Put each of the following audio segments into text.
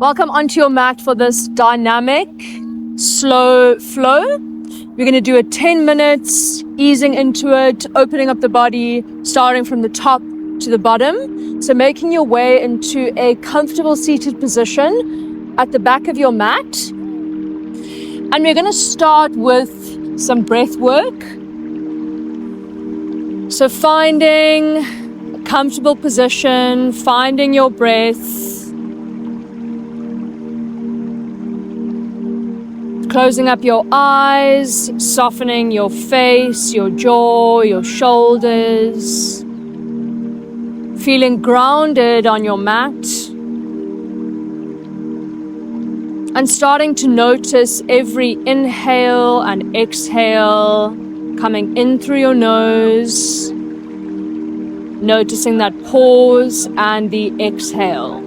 Welcome onto your mat for this dynamic, slow flow. We're going to do it 10 minutes, easing into it, opening up the body, starting from the top to the bottom. So making your way into a comfortable seated position at the back of your mat. And we're going to start with some breath work. So finding a comfortable position, finding your breath. Closing up your eyes, softening your face, your jaw, your shoulders. Feeling grounded on your mat. And starting to notice every inhale and exhale coming in through your nose. Noticing that pause and the exhale.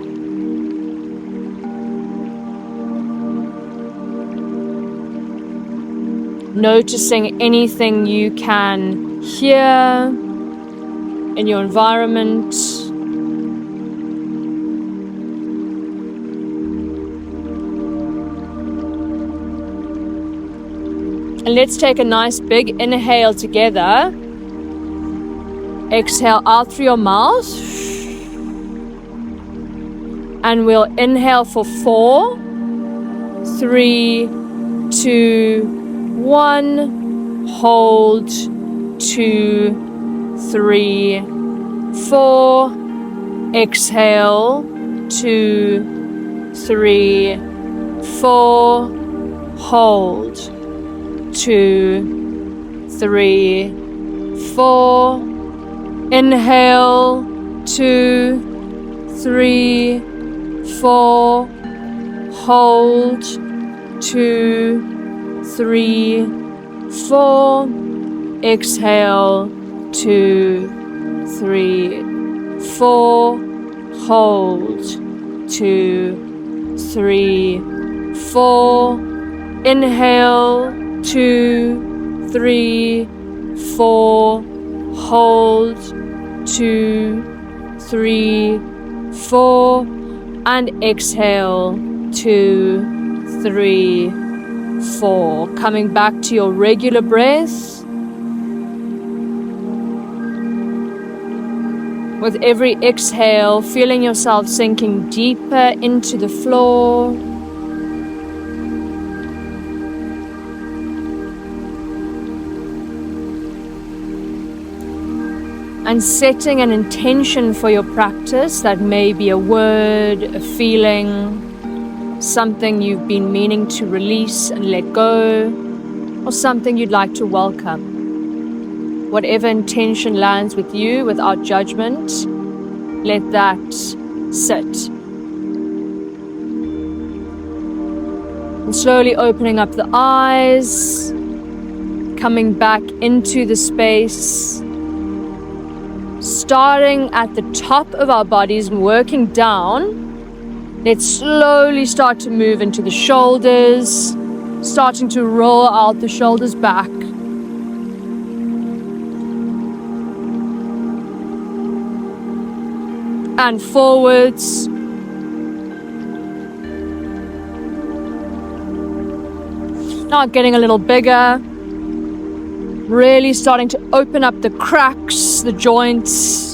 Noticing anything you can hear in your environment. And let's take a nice big inhale together. Exhale out through your mouth. And we'll inhale for 4, 3, 2, 1, hold, 2, 3, 4, exhale, 2, 3, 4, hold, 2, 3, 4, inhale, 2, 3, 4, hold, 2, 3, 4, exhale, 2, 3, 4, hold, 2, 3, 4, inhale, 2, 3, 4, hold, 2, 3, 4, and exhale, 2, 3, 4. Coming back to your regular breath. With every exhale, feeling yourself sinking deeper into the floor. And setting an intention for your practice. That may be a word, a feeling, something you've been meaning to release and let go, or something you'd like to welcome. Whatever intention lands with you without judgment, let that sit. And slowly opening up the eyes, coming back into the space, starting at the top of our bodies and working down. Let's slowly start to move into the shoulders, starting to roll out the shoulders back. And forwards. Now getting a little bigger. Really starting to open up the cracks, the joints.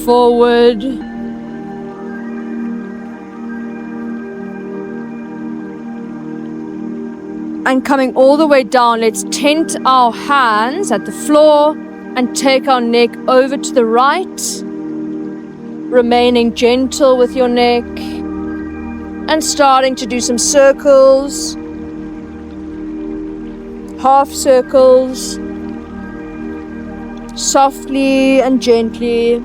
Forward. And coming all the way down, let's tent our hands at the floor and take our neck over to the right. Remaining gentle with your neck. And starting to do some circles. Half circles. Softly and gently.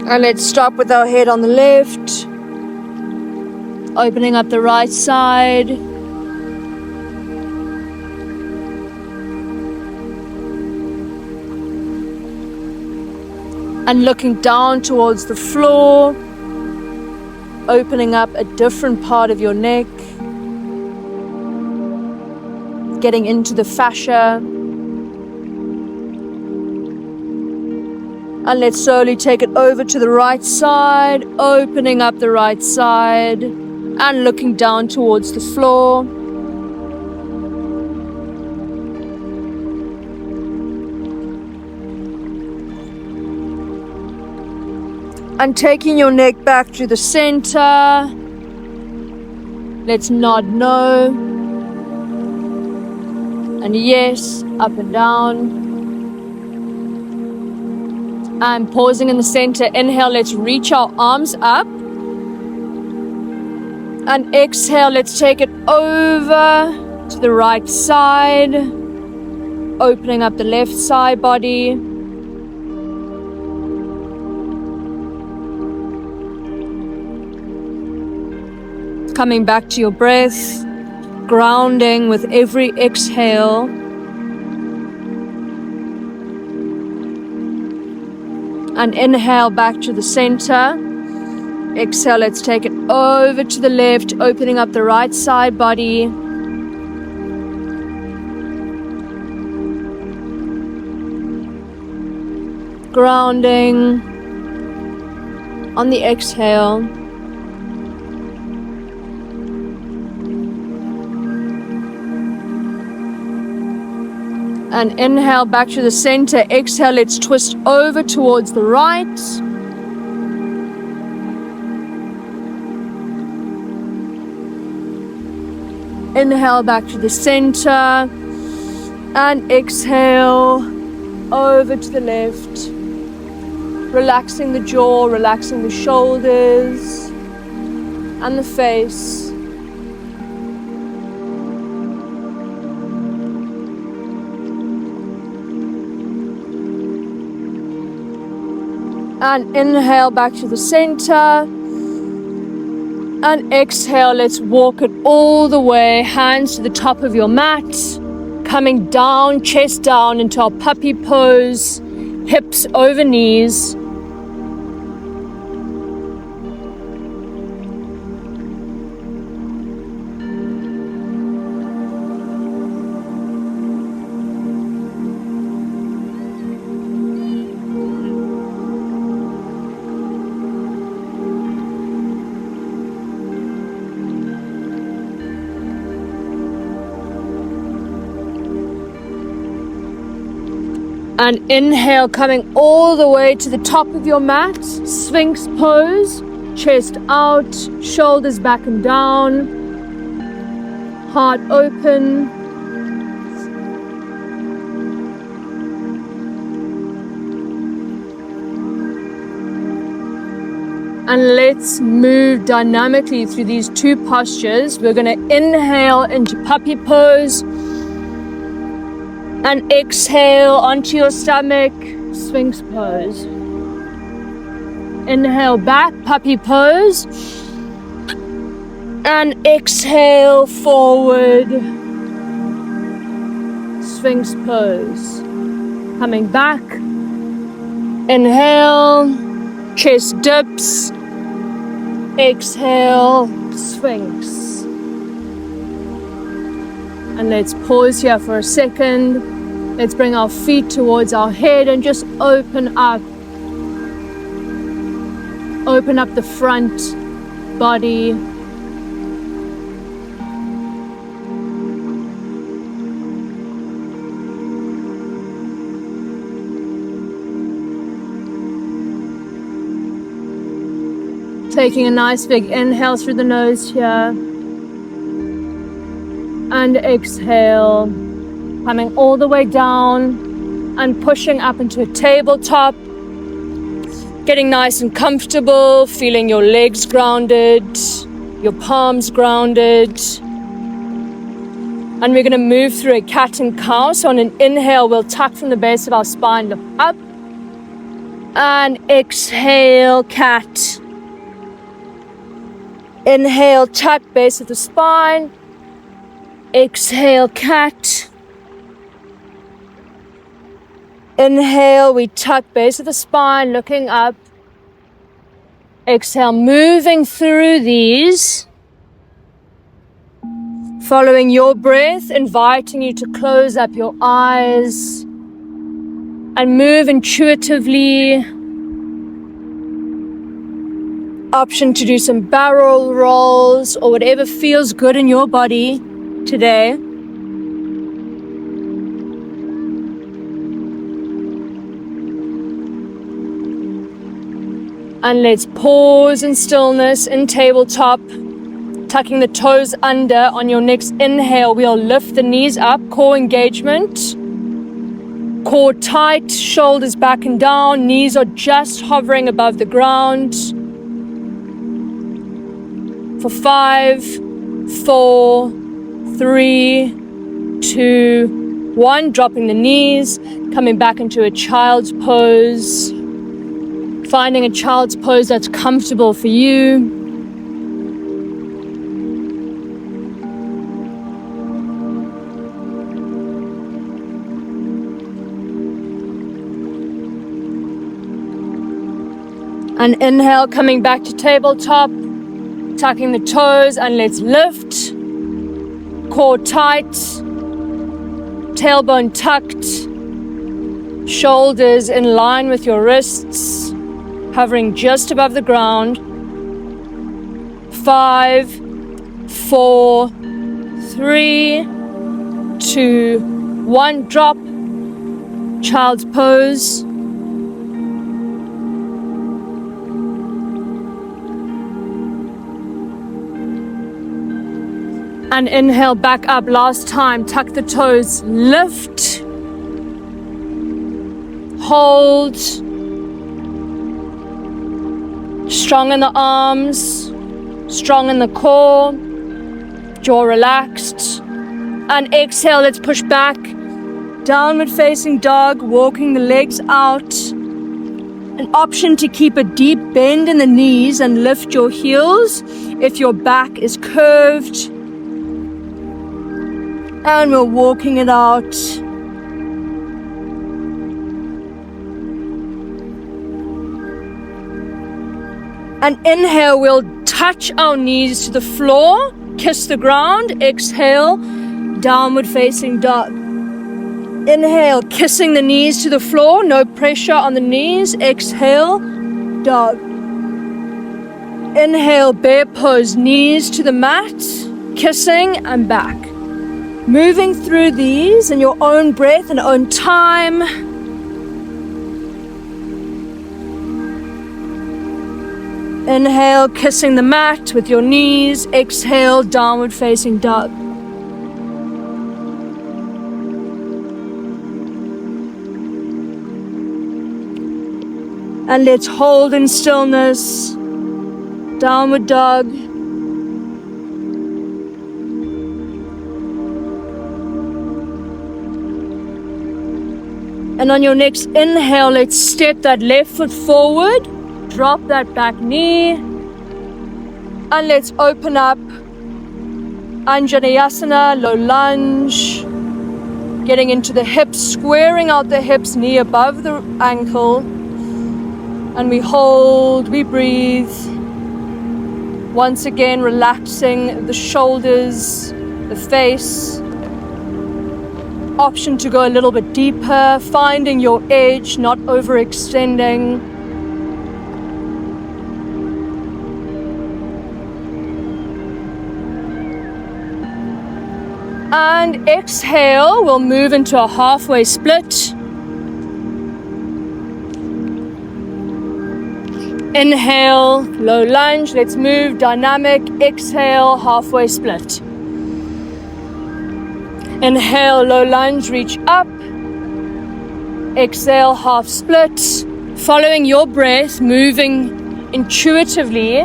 And let's stop with our head on the left. Opening up the right side. And looking down towards the floor. Opening up a different part of your neck. getting into the fascia. And let's slowly take it over to the right side, opening up the right side and looking down towards the floor. And taking your neck back to the center. Let's nod no. And yes, up and down. And pausing in the center. Inhale, let's reach our arms up. And exhale, let's take it over to the right side. Opening up the left side body. Coming back to your breath, grounding with every exhale. And inhale back to the center. Exhale, let's take it over to the left, opening up the right side body. Grounding on the exhale. And inhale back to the center. Exhale, let's twist over towards the right. Inhale back to the center. And exhale over to the left. Relaxing the jaw, relaxing the shoulders and the face. And inhale back to the center. And exhale, let's walk it all the way, hands to the top of your mat. Coming down, chest down into our puppy pose, hips over knees. And inhale, coming all the way to the top of your mat, Sphinx pose, chest out, shoulders back and down, heart open. And let's move dynamically through these two postures. We're going to inhale into puppy pose. And exhale onto your stomach, Sphinx pose. Inhale back, puppy pose. And exhale forward, Sphinx pose. Coming back. Inhale, chest dips. Exhale, Sphinx. And let's pause here for a second. Let's bring our feet towards our head and just open up. Open up the front body. Taking a nice big inhale through the nose here. And exhale, coming all the way down and pushing up into a tabletop. Getting nice and comfortable, feeling your legs grounded, your palms grounded. And we're going to move through a cat and cow. So on an inhale, we'll tuck from the base of our spine, look up. And exhale, cat. Inhale, tuck, base of the spine. Exhale, cat. Inhale, we tuck, base of the spine, looking up. Exhale, moving through these. Following your breath, inviting you to close up your eyes and move intuitively. Option to do some barrel rolls or whatever feels good in your body today. And let's pause in stillness in tabletop, tucking the toes under. On your next inhale, we'll lift the knees up, core engagement. Core tight, shoulders back and down, knees are just hovering above the ground. For 5, 4, 3, 2, 1, dropping the knees, coming back into a child's pose. Finding a child's pose that's comfortable for you. And inhale, coming back to tabletop, tucking the toes, and let's lift. Core tight, tailbone tucked, shoulders in line with your wrists, hovering just above the ground. 5, 4, 3, 2, 1, drop. Child's pose. And inhale back up, last time, tuck the toes, lift, hold, strong in the arms, strong in the core, jaw relaxed, and exhale, let's push back, downward facing dog, walking the legs out. An option to keep a deep bend in the knees and lift your heels if your back is curved. And we're walking it out. And inhale, we'll touch our knees to the floor, kiss the ground. Exhale, downward facing dog. Inhale, kissing the knees to the floor, no pressure on the knees. Exhale, dog. Inhale, bear pose, knees to the mat, kissing and back. Moving through these in your own breath and own time. Inhale, kissing the mat with your knees. Exhale, downward facing dog. And let's hold in stillness. Downward dog. And on your next inhale, let's step that left foot forward, drop that back knee, and let's open up Anjaneyasana, low lunge, getting into the hips, squaring out the hips, knee above the ankle, and we hold, we breathe. Once again, relaxing the shoulders, the face. Option to go a little bit deeper, finding your edge, not overextending. And exhale, we'll move into a halfway split. Inhale, low lunge, let's move, dynamic. Exhale, halfway split. Inhale, low lunge, reach up. Exhale, half split. Following your breath, moving intuitively.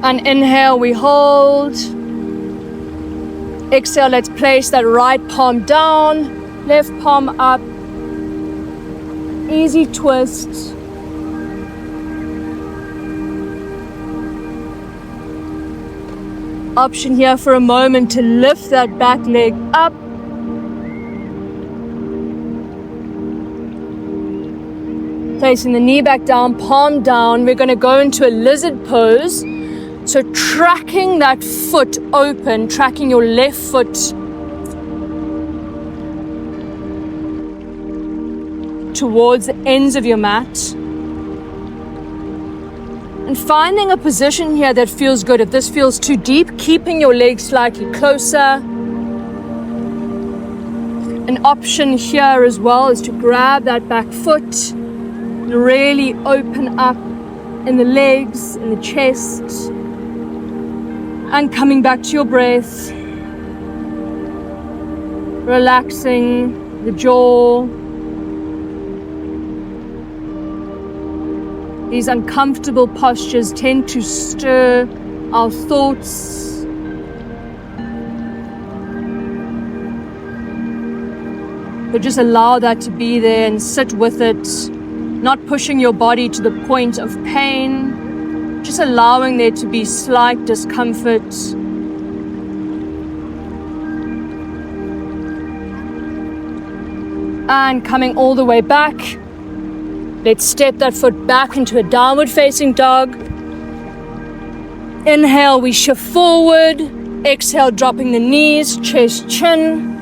And inhale, we hold. Exhale, let's place that right palm down, left palm up. Easy twist. Option here for a moment to lift that back leg up. Placing the knee back down, palm down. We're going to go into a lizard pose. So tracking that foot open, tracking your left foot towards the ends of your mat. And finding a position here that feels good. If this feels too deep, keeping your legs slightly closer. An option here as well is to grab that back foot and really open up in the legs, in the chest. And coming back to your breath. Relaxing the jaw. These uncomfortable postures tend to stir our thoughts. But just allow that to be there and sit with it, not pushing your body to the point of pain, just allowing there to be slight discomfort. And coming all the way back. Let's step that foot back into a downward facing dog. Inhale, we shift forward. Exhale, dropping the knees, chest, chin.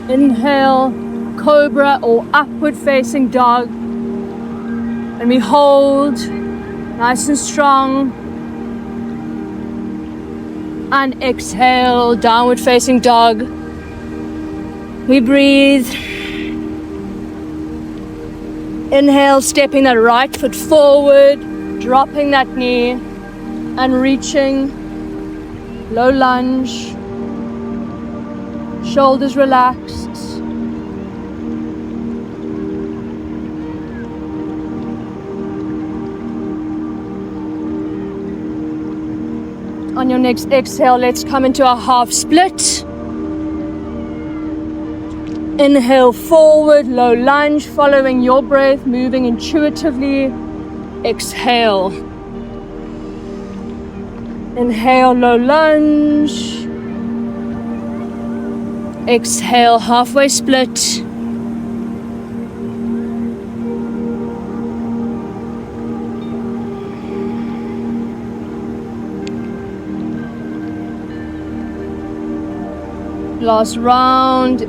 Inhale, cobra or upward facing dog. And we hold, nice and strong. And exhale, downward facing dog. We breathe. Inhale, stepping that right foot forward, dropping that knee, and reaching, low lunge, shoulders relaxed. On your next exhale, let's come into a half split. Inhale forward, low lunge, following your breath, moving intuitively. Exhale. Inhale, low lunge. Exhale, halfway split. Last round.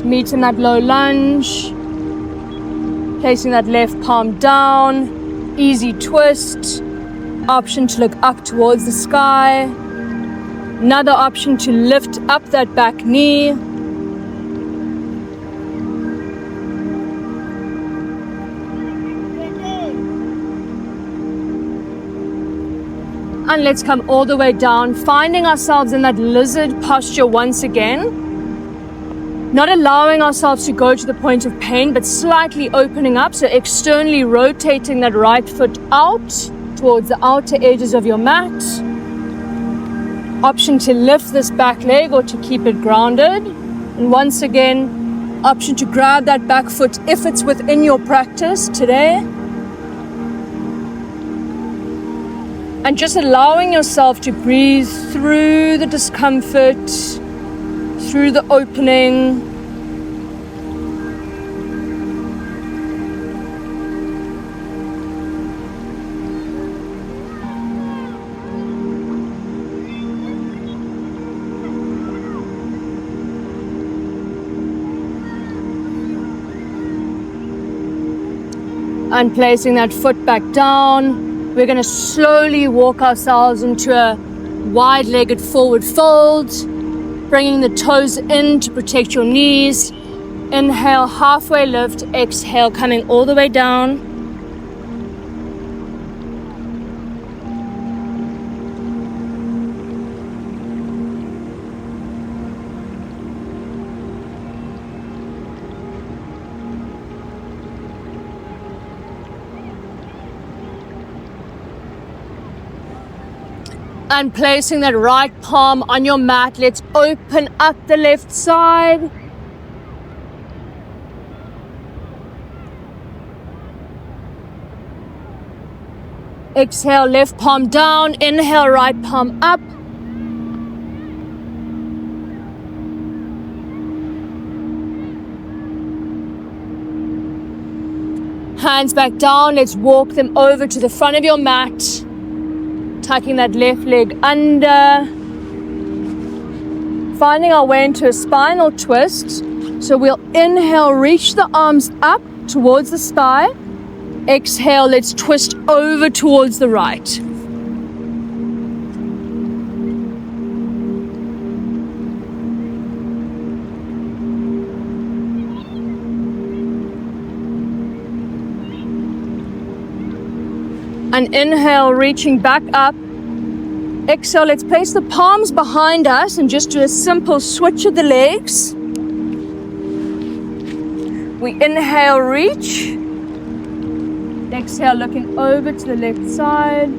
Meet in that low lunge, placing that left palm down, easy twist, option to look up towards the sky, another option to lift up that back knee, and let's come all the way down, finding ourselves in that lizard posture once again. Not allowing ourselves to go to the point of pain, but slightly opening up. So externally rotating that right foot out towards the outer edges of your mat. Option to lift this back leg or to keep it grounded. And once again, option to grab that back foot if it's within your practice today. And just allowing yourself to breathe through the discomfort, through the opening. And placing that foot back down, we're going to slowly walk ourselves into a wide-legged forward fold. Bringing the toes in to protect your knees. Inhale, halfway lift. Exhale, coming all the way down. And placing that right palm on your mat, let's open up the left side. Exhale, left palm down. Inhale, right palm up. Hands back down. Let's walk them over to the front of your mat. Tucking that left leg under. Finding our way into a spinal twist. So we'll inhale, reach the arms up towards the sky. Exhale, let's twist over towards the right. And inhale, reaching back up. Exhale, let's place the palms behind us and just do a simple switch of the legs. We inhale, reach. Exhale, looking over to the left side.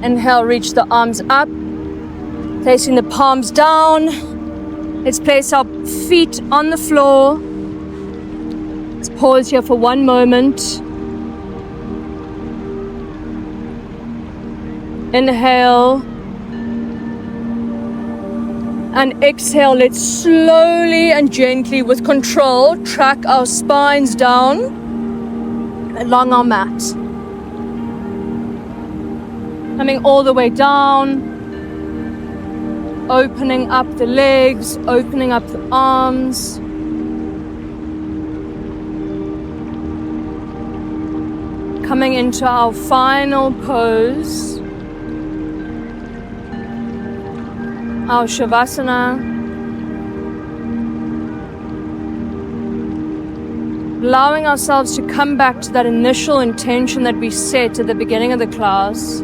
Inhale, reach the arms up. Placing the palms down. Let's place our feet on the floor. Let's pause here for one moment. Inhale. And exhale. Let's slowly and gently, with control, track our spines down along our mat. Coming all the way down. Opening up the legs, opening up the arms. Coming into our final pose, our Shavasana. Allowing ourselves to come back to that initial intention that we set at the beginning of the class.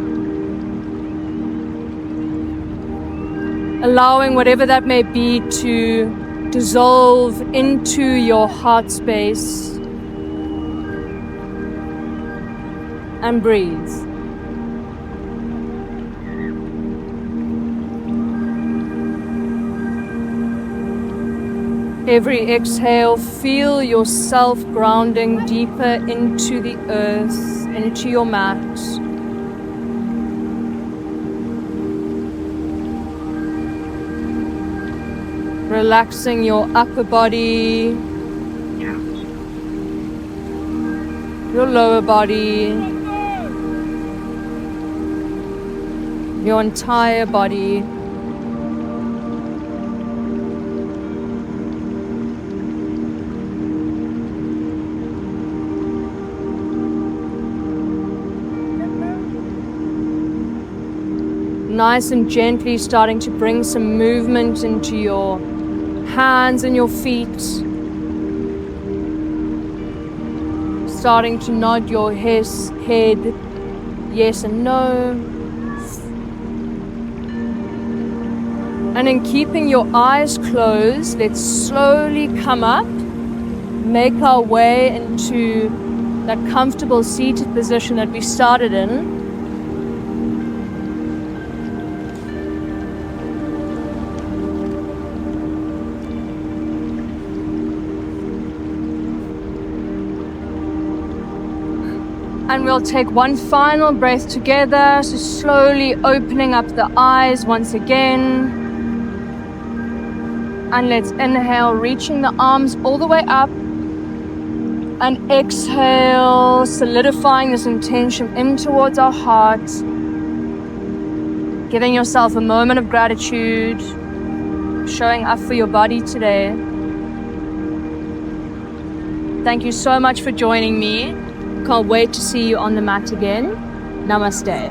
Allowing whatever that may be to dissolve into your heart space. And breathe. Every exhale, feel yourself grounding deeper into the earth, into your mat. Relaxing your upper body, your lower body, your entire body. Nice and gently starting to bring some movement into your hands and your feet. Starting to nod your head yes and no. And in keeping your eyes closed, let's slowly come up, make our way into that comfortable seated position that we started in. And we'll take one final breath together, so slowly opening up the eyes once again. And let's inhale, reaching the arms all the way up. And exhale, solidifying this intention in towards our heart. Giving yourself a moment of gratitude, showing up for your body today. Thank you so much for joining me. Can't wait to see you on the mat again. Namaste.